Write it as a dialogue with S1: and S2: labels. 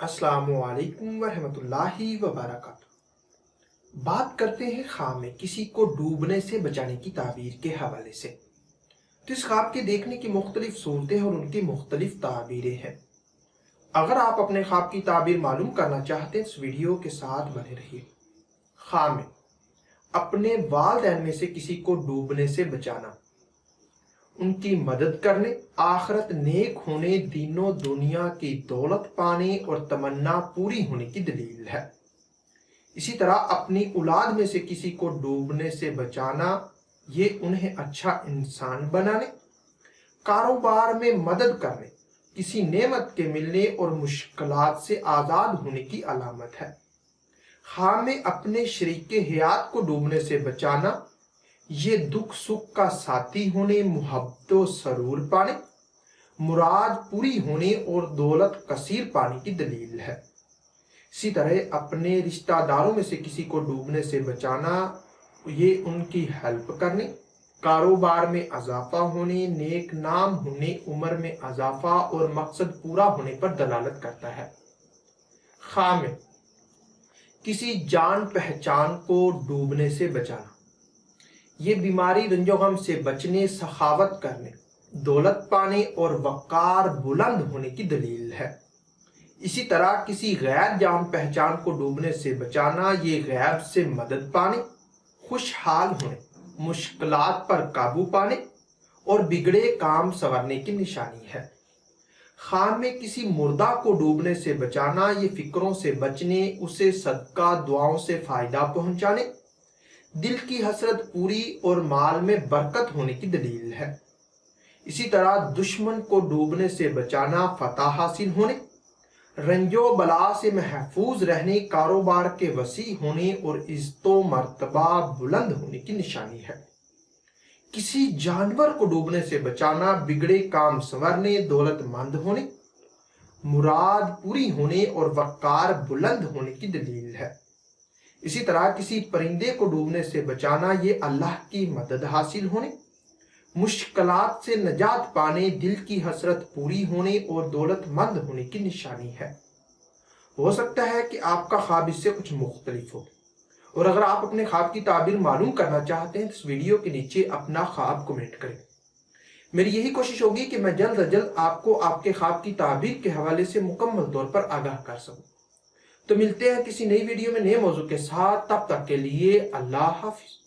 S1: अस्सलामु अलैकुम वरहमतुल्लाहि वबरकातुहू। बात करते हैं ख्वाब में किसी को डूबने से बचाने की ताबीर के हवाले से। तो इस ख्वाब के देखने की मुख्तलिफ सूरतें और उनकी मुख्तलिफ ताबीरें हैं। अगर आप अपने ख्वाब की ताबीर मालूम करना चाहते हैं तो इस वीडियो के साथ बने रहिए। ख्वाब में अपने वालिदैन में से किसी को डूबने से बचाना, उनकी मदद करने, आखिरत नेक होने, दीनों दुनिया की दौलत पाने और तमन्ना पूरी होने की दलील है। इसी तरह अपनी औलाद में से किसी को डूबने से बचाना, ये उन्हें अच्छा इंसान बनाने, कारोबार में मदद करने, किसी नेमत के मिलने और मुश्किलात से आज़ाद होने की अलामत है। ख्वाब में अपने शरीके हयात को डूबने से बचाना, ये दुख सुख का साथी होने, मुहब्बत सरूर पाने, मुराद पूरी होने और दौलत कसीर पाने की दलील है। इसी तरह अपने रिश्तेदारों में से किसी को डूबने से बचाना, ये उनकी हेल्प करने, कारोबार में अजाफा होने, नेक नाम होने, उम्र में अजाफा और मकसद पूरा होने पर दलालत करता है। ख्वाब में किसी जान पहचान को डूबने से बचाना, ये बीमारी रंजो गम से बचने, सखावत करने, दौलत पाने और वकार बुलंद होने की दलील है। इसी तरह किसी गैर जान पहचान को डूबने से बचाना, ये गैब से मदद पाने, खुशहाल होने, मुश्किलात पर काबू पाने और बिगड़े काम संवरने की निशानी है। ख्वाब में किसी मुर्दा को डूबने से बचाना, ये फिक्रों से बचने, उसे सदका दुआओं से फायदा पहुंचाने, दिल की हसरत पूरी और माल में बरकत होने की दलील है। इसी तरह दुश्मन को डूबने से बचाना, फतह हासिल होने, रंजो बला से महफूज रहने, कारोबार के वसी होने और इज्जतो मर्तबा बुलंद होने की निशानी है। किसी जानवर को डूबने से बचाना, बिगड़े काम संवरने, दौलतमंद होने, मुराद पूरी होने और वकार बुलंद होने की दलील है। इसी तरह किसी परिंदे को डूबने से बचाना, ये अल्लाह की मदद हासिल होने, मुश्किलात से नजात पाने, दिल की हसरत पूरी होने और दौलतमंद होने की निशानी है। हो सकता है कि आपका ख्वाब इससे कुछ मुख्तलिफ हो, और अगर आप अपने ख्वाब की ताबीर मालूम करना चाहते हैं तो इस वीडियो के नीचे अपना ख्वाब कमेंट करें। मेरी यही कोशिश होगी कि मैं जल्द अज जल्द आपको आपके ख्वाब की ताबीर के हवाले से मुकम्मल तौर पर आगाह कर सकूं। तो मिलते हैं किसी नई वीडियो में नए मौजू के साथ। तब तक के लिए अल्लाह हाफिज।